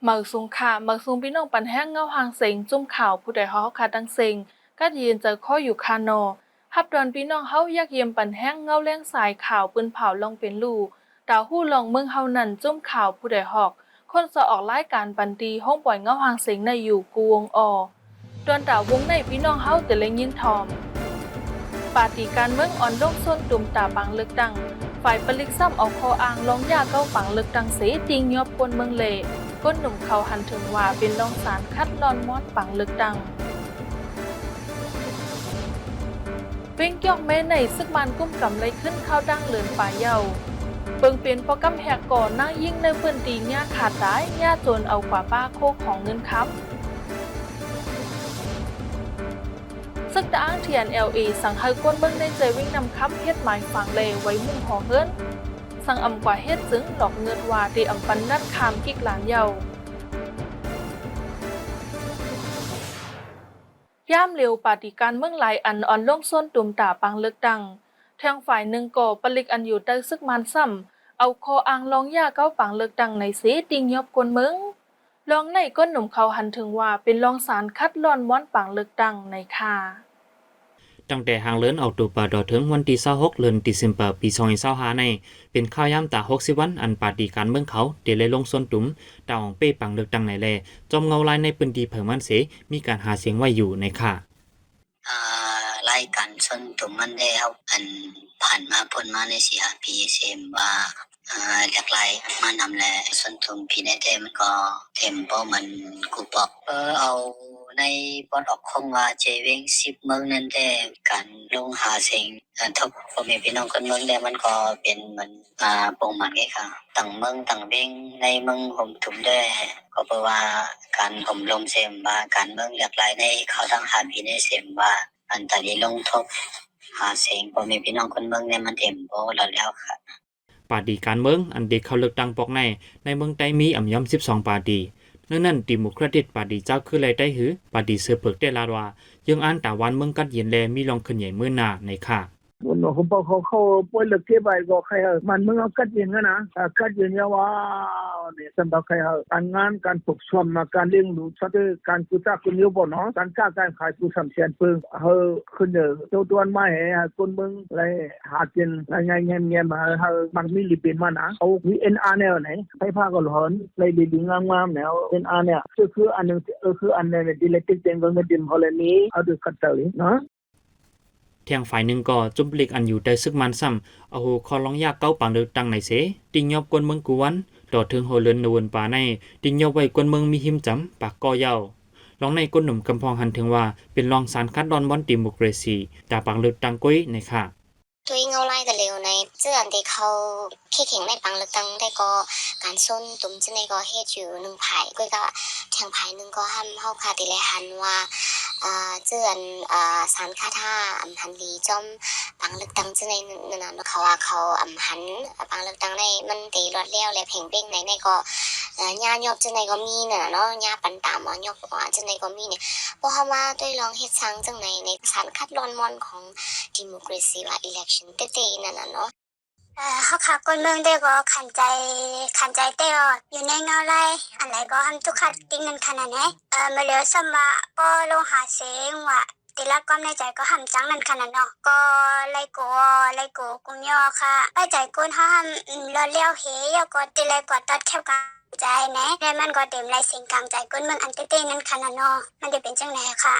หมักซุงค่ะหมักซุงพี่น้องปันแห้งเงาหางเสงจุ่มข่าวผู้ใดเฮาค่ะดังเสงกัดยืนเจอข้ออยู่คานอฮับดอนพี่น้องเฮาอยากเยี่ยมปันแห้งเงาแรงสายข่าวปืนเผาลองเป็นลู่ดาวฮู้ลองเมืองเฮานั่นจุ่มข่าวผู้ใดฮอกคนสะออกรายการปันตีห้องปล่อยเงาหางเสงในอยู่กูวงอดอนดาววงในพี่น้องเฮาแต่เล็งยินทอมปาร์ตี้การเมืองอ่อนลงส้นตุ่มตาปังเลือกดังฝ่ายปลิกซ้ำเอาคออ่างลองยาเก้าปังเลือกดังเสติงยอบปนเมืองเลก้นหนุ่มเขาหันถึงว่าเป็นรองสารคัดลอนมอดปังเลือกดังเว้งยอกแม่ในซึกมันกุ้มกำไรขึ้นข้าวดังเลือนป่าเยาเปิงเปลี่ยนพอกำแหกก่อนนั่งยิ่งในพื้นตีหญ้าขาดตายหญ้าโจนเอากว่าป้าโคของเงินค้ำซึกตะอ้างเทียน LA สั่งให้ก้นเบิ้งในใจวิ่งนำค้ำเฮ็ดหมายฝังเลไว้มุ่งหอเฮิรนสั่งอำกว่าเฮ็ดจึงหลอกเงินว่าตีอำปันนัดคามกิกหลานเยาย่ามเร็วปาฏิการเมืองหลายอันอ่อนลงส้นตุ่มตาปังเลือกดังทางฝ่ายหนึ่งก่อปลิกอันอยู่ใต้ซึกมันซ้ำเอาคออ่างลองย่าเก้าปังเลือกดังในเสติงยอบกวนเมืองลองในก้นหนุ่มเขาหันถึงว่าเป็นรองสารคัดลอนม้อนปังเลือกดังในคาตั้งแต่หางเลินเอาตัวปลาดอถึงวันที่26เดือนตุลาคมปี2025ในเป็นข้าวย่ำตา60วันอันปาฏิการเมืองเขาเดเลยลงส่วนตุ่มดาวของเป้ปังเลือกตั้งในแลจอมเงาลายในพื้นที่เผิงมันเสมีการหาเสียงไว้อยู่ในค่ะรายการส่วนตุ่มมันได้เอาอันผ่านมาพ้นมาใน4-5ปีเซมว่าหลากหลายมานำแลส่วนตุ่มพี่ในเทมันก็เต็มเพราะมันกูปอกเอาในบอนออกคงว่าเจเวง10เมืองนั่นแต่การลงหาเสียงทบพ่อแม่พี่น้องคนเมืองได้มันก็เป็นมันปงมันไงค่ะต่างเมืองต่างเวงในเมืองผมถุมได้ก็เพราะว่าการผมลงเซมว่าการเมืองหลากหลายในเขาทั้งหาพี่ในเซมว่าอันตรีลงทบหาเสียงพ่อแม่พี่น้องคนเมืองเนี่ยมันเต็มโบแล้วค่ะปาฏิการเมืองอันเด็กเขาเลือกตั้งปอกในเมืองไต้มีอ่ำย่อม12ปาฏินั่นดิโมแครติกปาฏิเจ้าคือไรได้หือปาฏิเสือเผือกได้ลาดว่ายังอ่านตาวันเมืองกัดเย็นแลมีลองขึ้นใหญ่มื้อหน้าในค่ะวันนี้ผมบอกเขาป่วยเลือดเก็บไปก็ใครมันมึงเอากัดเย็นกันนะกัดเย็นเนี่ยว่าเนี่ยสำหรับใครการงานการปกครองมาการเลี้ยงดูสัตว์การกุศลคุณยุบเนาะการการขายผู้สำเร็จเพิ่งขึ้นเยอะตัวมาเห็นคนมึงเลยหากินอะไรเงี้ยมามันมีลิปินมานะเอาVNRเนี่ยไหนไปพาก็หลอนเลยดีงามๆเนี่ยVNRเนี่ยคืออันนึงคืออันนึงดิเลติกเต็งก็เงินดิมเขาเลยนี้เอาดูกัดเตยเนาะเที่ยงฝ่ายหนึ่งก็จุ่มปลิกอันอยู่ใต้ซึกมันซ้ำเอาคอลองยากเก้าปังเลือกตั้งในเสติงยอบกวนเมืองกูวันต่อถึงโหเลินนวนป่าในติงยอบไว้กวนเมืองมีหิมจำปากก่อเยาลองในก้นหนุ่มกำพองหันถึงว่าเป็นรองสารคัดดอนบอนดิโมคราซีตาปังเลือกตั้งก้อยในค่ะตัวเงาไล่กันเร็วในเจื่อนที่เขาเข้แข็งในปังเลือกตั้งได้ก็การส้นตุ่มจะในก็เฮ็ดอยู่หนึ่งไผ่ก็ทางไผ่หนึ่งก็ห้ามเข้าคาติเลหันว่าเจื่อนสารคาท่าหันลีจอมปังเลือกตั้งจะในนั่นเขาว่าเขาหันปังเลือกตั้งในมันตีรอดเลี้ยวและเพ่งเป้งในก็ญาหยอบจะในก็มีเนาะญาปันตามหยอบจะในก็มีเนี่ยเพราะว่าด้วยลองเฮ็ดซังจังในสารคัดลอนมอนของดิโมคราซีว่า election เต้ๆนั่นน่ะเนาะเขาค่ะคนเมืองได้ก็ขันใจเต้อยู่ในเงาไล่อันไหนก็ทำทุกขัดติ้งนั้นขนาดไหนมาเหลือสมว่าก็ลงหาเสียงว่าแต่ละก้อมในใจก็ทำจังนั้นขนาดเนาะก็ไล่โกกุมยอค่ะไล่ใจก้นเขาทำรอเลี้ยวเฮยก็ตีไล่กว่าตัดแคบกลางใจนะแล้วมันก็เต็มไล่เสียงกลางใจก้นเมืองอันเต้ๆนั้นขนาดเนาะมันจะเป็นจังไหนค่ะ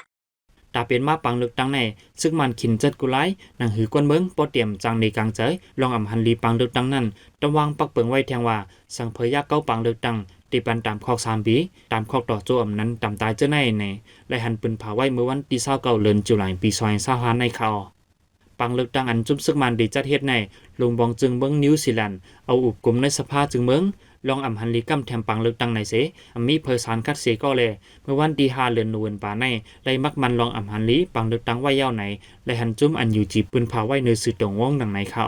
ตาเป็นมาปังเลือกตั้งในซึ่งมันขินจัดกุไลหนังหือกวนเมืองปอเตรียมจังในกลางใจลองอำหันลีปังเลือกตั้งนั้นตะวางปักเปิงไว้แทงว่าสังเพยยากเก้าปังเลือกตั้งตีปันตามข้อ3ปีตามข้อต่อโจอำนั้นตามตายเจ้าในและหันปืนผาไว้เมื่อวันที่29เดือนตุลาคมปี2025ในข่าวปังเลือกตั้งอันจุ่มซึกมันดีจัดเฮ็ดในลงบองจึงเมืองนิวซีแลนด์เอาอุบกลุ่มในสภาจึงเมืองลองอำหันลีกัมแถมปังเลือกตั้งในเสมีเพอสารคัดเสก็เลยเมื่อวันที่5เดือนนวนป่าในไล่มักมันลองอำหันลีปังเลือกตั้งไว้ยาวไหนและหันจุ่มอันอยู่จีปืนผาไว้ในสื่อตรงวงดังในค่ะ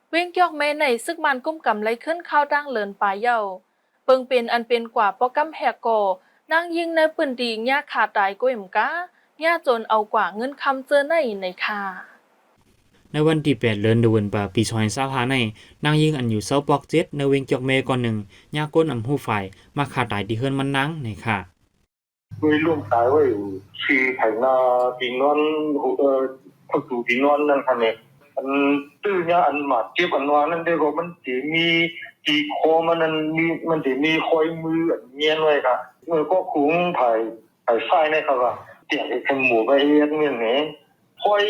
เว้งยอกแม่ในซึกมันกุ้มกำไรขึ้นข้าวดังเลินป่าเยาเปิงเป็นอันเป็นกว่าป้อกำแหกก่อ นางยิงในปืนดีญาขาตายก้วยมกะญาจนเอากว่าเงินคำเจอในค่ะในวันที่8เดือนเดือนปาปี2025ในนางยิงอันอยู่เซาปอก7ในเวงจอกเมก่อนหนึ่งญาก้นอำหูฝ่ายมาขาตายที่เฮือนมันนางในค่ะ为弄台位去睇那平安พักสู่平安นั่นค่ะเนี่ยตื้อเนี่ยอันมาเจ็บอันว่านั่นเด็กก็มันจะมีที่คอมันจะมีคอยมือเงี้ยไว้ค่ะก็คุ้งถ่ายไฟนะครับว่าเดี๋ยวจะหมูไปเองเนี่ยคอย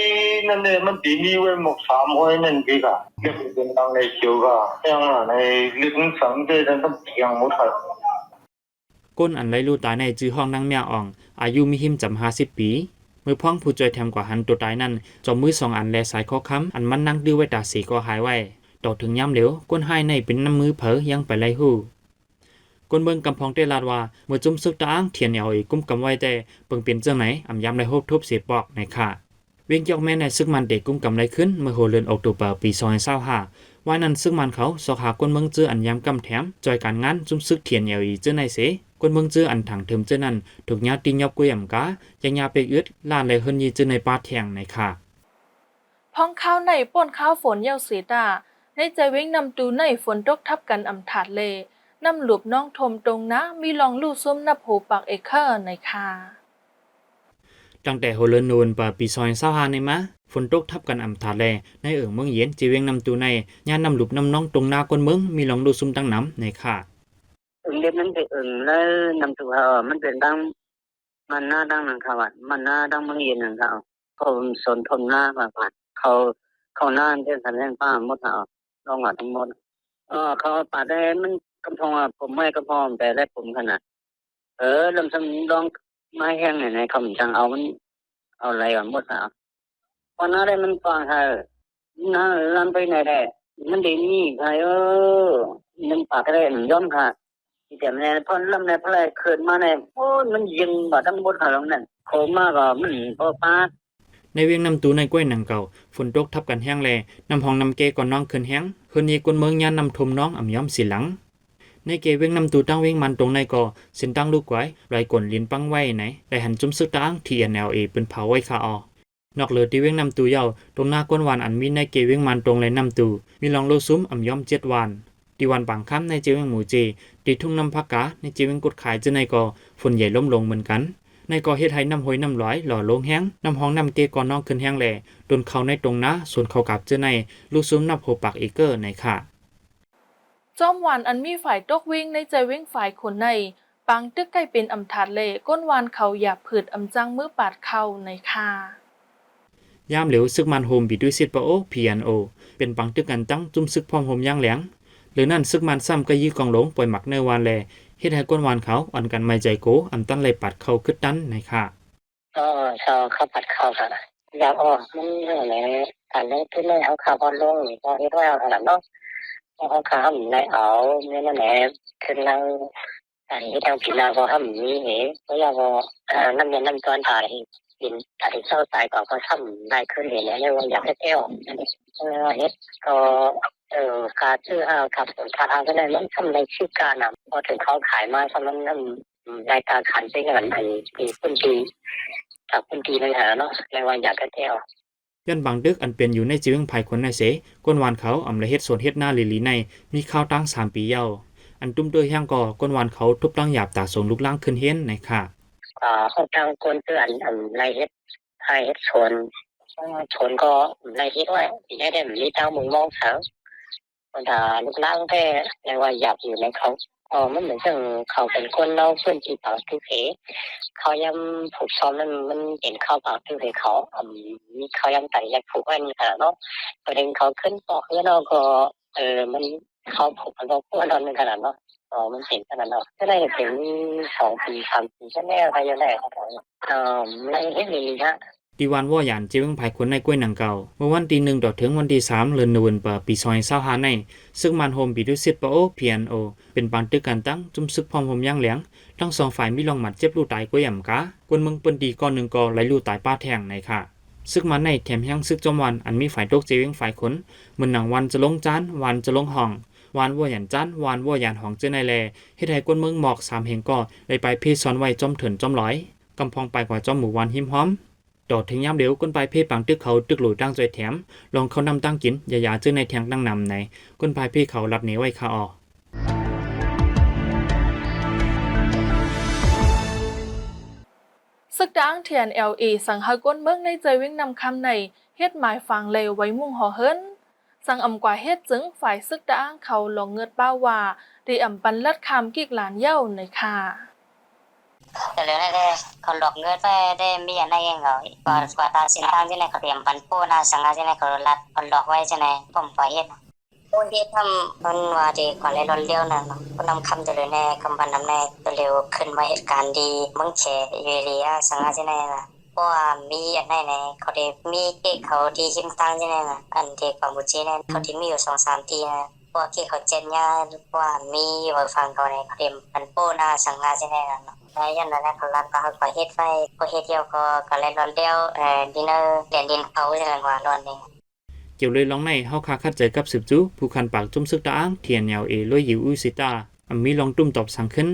นั่นเนี่ยมันจะมีไว้หมก3คอยนั่นกี่ค่ะเด็กเป็นทางในเขียวค่ะยังในลึกสังเกตนั้นต้องเพียงหมดค่ะก้นอันไรลู่ตายในจื้อห้องนางเมียอ่องอายุมีหิมจำ50 ปีมือพ้องผู้จอยแถมกว่าหันตัวตายนั่นจอมมือ2อันแลสายข้อค้ำอันมันนั่งดื้อไว้ตาสีก็หายไว้ต่อถึงย่ำเหลวก้นหายในเป็นน้ำมือเผยยังไปไล่หู้ก้นเบิ่งกำพองเตลาดว่าเมื่อจุ่มซึกตาอ้างเทียนเหนียวอีกกุ้มกำไว้แต่เปิงเปลี่ยนเจ้าไหนอ่ำยำในโฮบทุบเสียปอกในค่ะเวียงยอกแม่ในซึกมันเด็กกุ้มกำไรขึ้นเมื่อโหเลือนออกตัวเปล่าปี2025ว่านั้นซึกมันเขาสอกหาก้นเมืองเจออันยำกำแถมจอยการงานจุ่มซึกเทียนเหนียวอีเจ้าในเสก้นเมืองเจออันถังเถิมเจ้านั้นถูกญาติยอบกุยอ่ำกายังยาไปอึดลานเลยเฮินยีเจ้าในปาแทงในค่ะพ้องข้าวในป่นข้าวฝนเยาเสียดาในใจเว้งนำตูในฝนตกทับกันอำถาดเลนำหลุบน้องทมตรงนะมีลองลู่ส้มนับหูปากเอเคอร์ในค่ะตั้งแต่โฮเลนนูนปาปี2025ในมาฝนตกทับกันอำถาดแลในเมืองเย็นจีเวงนำตูในย่านนำหลุบน้ำน้องตรงหน้าก้นเมืองมีลองลู่ซุ่มตั้งน้ำในค่ะเรียนมันเป็นแล้วนำตัวมันเป็นดังมันหน้าดังนังค่ะว่ามันหน้าดังเมืองเย็นนังค่ะเขาสนทนหน้าว่าเขาหน้าเป็นสัญญาณป้าหมดค่ะลองหาทั้งหมดเขาป่าได้มันกำพองผมไม่กำพองแต่ได้ผมขนาดลำซ้ำลองไม้แห้งไหนเขาเหมือนจังเอามันเอาอะไรก่อนหมดค่ะพอหน้าได้มันฟังค่ะหน้าลันไปไหนได้มันดีนี่ค่ะมันปากได้หนึ่งย้อมค่ะแต่เนี่ยพอลำในพลายเกิดมาเนี่ยโอ้มันยิงบ่ทั้งหมดค่ะลงนั่นโคมาก็มันพอปาในเวียงนำตูในกล้วยหนังเก่าฝนตกทับกันแห้งแลนำห้องนำเกก่อนน้องขึ้นแห้งคืนนี้กวนเมืองย่านนำทมน้องอ่ำย้อมสีหลังในเกเวียงนำตูตั้งเวียงมันตรงในก่อเส้นตั้งลูกไว้ไรกลลิ้นปังไว้ไหนได้หันจุ้มซึกตั้งที่NLAเป็นเผาไว้คาออนอกเหลือที่เวียงนำตูเย้าตรงหน้าก้นวานอันมีในเกเวียงมันตรงเลยนำตูมีลองโลซุ้มอ่ำย้อม7วันที่วันบางค่ำในเจเวียงหมู่เจตีทุ่งน้ำพักกาในเจเวียงกดขายเจในก่อฝนใหญ่ล้มลงเหมือนกันในก่อเฮ็ดให้น้ำห้อยน้ำหลอยหล่อลงแห้งน้ำห้องน้ำเกก่อนน้องขึ้นแห้งแหล่โดนเข้าในตรงน้าส่วนเข้ากับเจในลูกซุ้มนับโหปากเอเกอร์ในค่ะจอมวานอันมีฝ่ายตกวิ่งในใจเว้งฝ่ายคนในปังตึกใกล้เป็นอำถาดเลก้นวานเขาหยาบผืดอำจังมือปาดเข้าในค่ะยามเหลวซึกมันโฮมบีด้วยซิดปะโอ PNO เป็นปังตึกกันตั้งจุ่มซึกพร้อมโฮมย่างแหลงหรือนั่นซึกมันซ้ำก็ยี่กองหลงปล่อยหมักในวานแลเฮ็ดให้ก้นวานเขาอ่อนกันไม่ใจโกอำตั้นเลยปัดเข้าคึดตันในค่ะชาวเขาปัดเข้าค่ะอยากมันเรื่องอะไรการลงทุนในเอาข่าวบอลลงนี่ก็เรียกว่าขนาดเนาะเอาข่าวในเอาเนี่ยนั่นแหละคือเราที่ทางพินาก็ทำนี้เหรอเพราะว่าน้ำเงินน้ำก้อนถ่ายบินถ่ายเศร้าตายก่อนก็ทำได้ขึ้นเห็นแล้วว่าอยากให้เที่ยวเฮ็ดก็การชื่อกับทางก็ได้มันทำในชื่อการอ่ะพอถึงเขาขายมาเพราะมันรายการขันเป็นเงินในปีพื้นที่จากพื้นที่นั่นแหละเนาะในวันอยากให้เที่ยวย้อนบางดึกอันเป็นอยู่ในจีเวงไผ่คนในเสก้นวานเขาอำละเฮ็ดสวนเฮ็ดหน้าลีในมีข้าวตั้ง3 ปีเย้าอันตุ้มตัวแห้งก่อก้นวานเขาทุบตั้งหยาบตาส่งลูกล่างขึ้นเฮ็นในค่ะเขาตั้งคนเตือนไรเฮ็ดไทยเฮ็ดสวนก็ไรเฮ็ดไว้ได้มีเต้ามึงมองเสาคนถ้าลูกล่างแท้ในว่าหยาบอยู่ในเขามันเหมือนกับเขาเป็นคนเล่าเพื่อนที่เป่าทุกเหเขายังผูกซ้อมมันเห็นเขาเป่าทุกเหเขามีเขายังแต่อยากผูกไว้นี่เนาะประเด็นเขาขึ้นปอกแล้วเราก็มันเขาผูกมันก็พูดนอนขนาดเนาะมันเห็นขนาดเนาะก็ได้ถึง2 ปี 3 ปีใช่ไหมอะไรอย่างเงี้ยไม่เห็นเลยนะดีวันว่าหยานเจเวงไผ่คนในกล้วยหนังเก่าเมื่อวันที่1ต่อถึงวันที่3เดือนนวนปี2025ในซึ่งมันโฮมบีด้วยซิดปะโอ PNO เป็นปังตึกกันตั้งจุ่มซึกพร้อมโฮมย่างแหลงทั้ง2ฝ่ายมีลองหมัดเจ็บลู่ตายกล้วยอ่ำกากวนเมืองเปิ้นดีก่อน1ก่อไหลลู่ตายป้าแทงในค่ะซึกมันในแถมยังซึกจอมวันอันมีฝ่ายตกเจเวงฝ่ายคนเหมือนหนังวันจะลงจานวันจะลงห้อง วานวัวหยันจันวานวัวหยันหองเจ้าในแลเฮ็ดให้กวนเมืองหมอก3แห่งก็ได้ไปเพศซ้อนไว้จอมเถินจอมหลอยกำพองไปกว่าจอมหมู่วานหิมหอมดอดถึงยามเดียวก้นปลายเพปังตึกเขาตึกหลุยตั้งใจแถมลองเขานำตั้งกินอย่าเจอในแทงตั้งนำในก้นปลายเพเขารับเหนียวไว้คาออซึกดังเทียน LA สังหากวนเมืองในใจวิ่งนำคำในเฮ็ดหมายฝังเลวไว้มุ่งห่อเฮิรนสังอำกว่าเฮ็ดจึงฝ่ายซึกดังเขาหลงเงิดป้าว่าได้อำปันลัดคำกิกหลานเย้าในค่ะ แต่เรื่องนั้นเขาหลอกเงินไปได้มีอะไรเองเหรอกว่าตาสินทางที่ไหนเขาเตรียมปันโป้นะสังฆาที่ไหนเขาลัดเขาหลอกไว้ใช่ไหมผมปล่อยเฮ็ดคนที่ทำมันว่าดีก่อนเลยรถเลี้ยวนั่นก็นำคำตัวเลยแน่คำพันนำแน่ตัวเร็วขึ้นมาเหตุการณ์ดีมึงเฉยอยู่ดีสังฆาที่ไหนล่ะเพราะว่ามีอันไหนไหนเขาได้มีเก๊กเขาดีหิมตั้งที่ไหนล่ะอันที่ความบุญจีนั่นเขาที่มีอยู่2-3 ทีนะเพราะที่เขาเจนยาว่ามีอยู่ฟังเขาในเขาเตรียมปันโป้นะสังฆาที่ไหนล่ะแล้วยันนั้นเขาลัดก็เขาเฮ็ดไฟก็เฮ็ดเดียวก็เลยรถเลี้ยวดินเนอร์เรียนดินเขาจังว่ารถนี่เกี่ยวเลยลองในเฮาคาคัดใจกับสืบจูผู้คันปากจุ่มซึกตาอ้างเทียนยาวลอยอยู่อุสิตามีลองตุ้มตอบสังขึ้น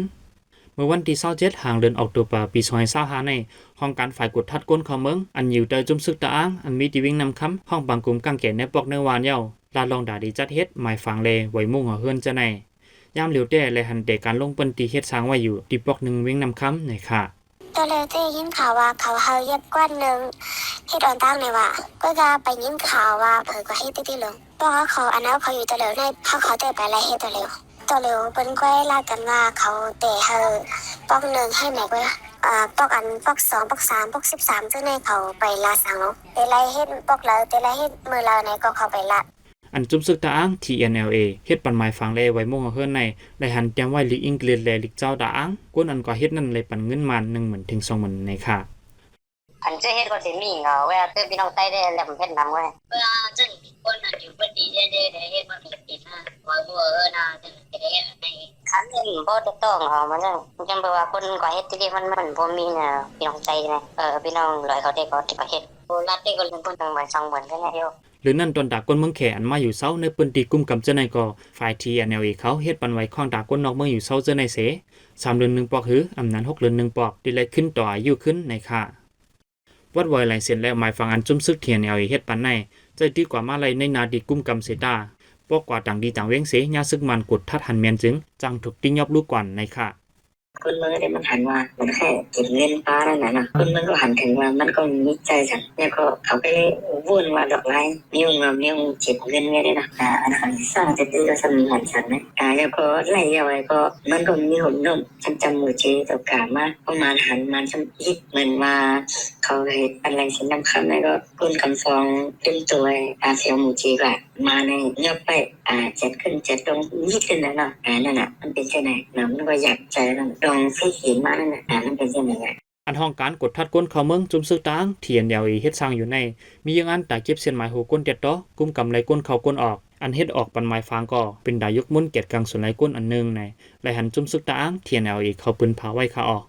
เมื่อวันที่27ห่างเดือนออกตุลาปี2025ในห้องการฝ่ายกดทัดก้นเขาเมืองอันอยู่ใต้จุ่มซึกตาอ้างอันมีที่วิ่งนำคำห้องบางกลุ่มกังแก่ในปอกในวานเย้าลาลองด่าดีจัดเฮ็ดหมายฝังเลไว้มุ่งหัวเฮือนจะในยามเหลียวแต่และหันเดการลงปืนตีเฮ็ดสร้างไว้อยู่ที่ปอก1วิ่งนำคำในค่ะตัวเลยได้ยินข่าวว่าเขาเฮาเย็บกว่านึงที่โดนตั้งในว่าก็จะไปยินข่าวว่าเผยก็ให้ติลงเพราะเขาอันนั้นเขาอยู่ตัวเร็วในเขาเตะไปอะไรให้ตัวเร็วเป็นก้อยลากันว่าเขาเตะเฮาปอก1ให้ไหนก็ปอกอันปอก2ปอก3ปอก13ซึ่งในเขาไปลาสังเนาะเตะไรเฮ็ดปอกแล้วเตะไรเฮ็ดมือเราในก็เขาไปลาอันจุ่มซึกตาอ้าง TNLA เฮ็ดปันหมายฝังเลไว้มุ่งเฮือนในได้หันเตรียมไว้ลีกอังกฤษและลีกเจ้าตาอ้างกวนอันก็เฮ็ดนั่นเลยปันเงินมา 10,000 ถึง 20,000 ในค่ะอันจะเฮ็ดก็สิมีเหงาเวลาเตพี่น้องใต้ได้แล้วผมเฮ็ดนำไว้เวลาจังคนอันอยู่บ่ดีได้เฮ็ดมาผิดนะว่านะจังได้เฮ็ดในคันนึงบ่ต้องมันจังแปลว่าคนก็เฮ็ดที่มันบ่มีน่ะพี่น้องใต้นะพี่น้องลอยเขาได้ก็เฮ็ดโบราณได้ก็เพิ่นตั้งไว้2,000กันแล้วหรือนั่นตอนตากก้นเมืองแขอันมาอยู่เซาในปืนตีกุ่มกำเจ้าในก็ฝ่าย TNLA เขาเฮ็ดปันไว้ข้องตากก้นนอกเมืองอยู่เซาเจ้าในเส3เดือน1ปอกหืออำนั้น6เดือน1ปอกดีเลยขึ้นต่ออายุขึ้นในค่ะวัดไว้หลายเส้นแล้วหมายฟังอันจุ่มซึก TNLA เฮ็ดปันในใจดีกว่ามาไลในนาดีกุ่มกำเสตาปอกกว่าต่างดีต่างเว้งเสยาซึกมันกดทัดหันแม่นจึงจังถูกติ้งยอบลูกก่อนในค่ะคนเมืองเนี่ยมันหันว่ามันแค่เก็บเงินป้านั่นแหละนะคนเมืองก็หันถึงว่ามันก็มีใจฉันแล้วก็เขาไปวุ่นว่าดอกไม้นิ้วเก็บเงินไว้เลยนะอันนั้นสร้างจะตื้อสมีหันฉันนะแล้วก็ไล่เอาไว้ก็มันก็มีหุ่นนุ่มฉันจำมือเจตกามาประมาณหันมันฉันยิบเหมือนว่าเขาเห็นอะไรสินำคำแล้วก็คุณคำฟองเต็มตัวเซลหมูจีก็มาในเงียบไปจัดขึ้นจัดลงยิบขึ้นแล้วเนาะนั่นน่ะมันเป็นแค่ไหนมันก็อยากใจนั่นตรงที่เห็นมานั่นน่ะมันเป็นยังไงอันห้องการกดทัดก้นเขาเมืองจุ่มซึกตางเทียนยาวเฮ็ดสร้างอยู่ในมีอย่างอันตาเก็บเส้นหมายโหก้นเต็ดต่อกุมกำไรก้นเขาก้นออกอันเฮ็ดออกปันหมายฟางก็เป็นดายกมุนเกียรติกลางส่วนไหลก้นอันนึงในไหลหันจุ่มซึกตางเทียนยาวเขาปืนผาไว้คาออก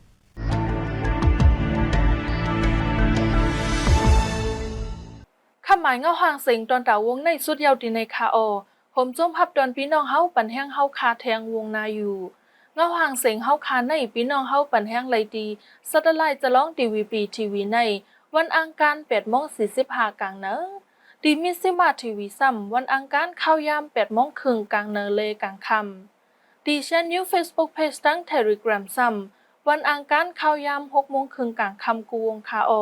คำหมายเงาหางเสียงตอนตาวงในสุดยาวดีในคาโอผมจุ่มพับดอนพี่น้องเฮาปันแห้งเฮาคาแทงวงนาอยู่เงาห่างเสียงเฮาคาในพี่น้องเฮาปันแห้งไหลดีสัตไลจะร้อง DVB ทีวีในวันอังคาร 8:45 กลางเนอดีมิซิมาทีวีซ้ำวันอังคารเข้ายาม8:30กลางเนอเลกลางค่ำดีแชนนิว Facebook Page ทั้ง Telegram ซ้ำวันอังคารเข้ายาม6:30กลางค่ำกูวงคาโอ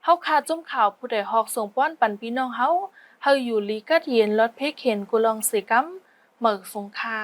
เฮาคาจุ่มข่าวผู้ใดฮอกส่งป้อนปันพี่น้องเฮาอยู่ลีกัดเย็นรถเพกเห็นกุลองสิกัมเหมิกสงคา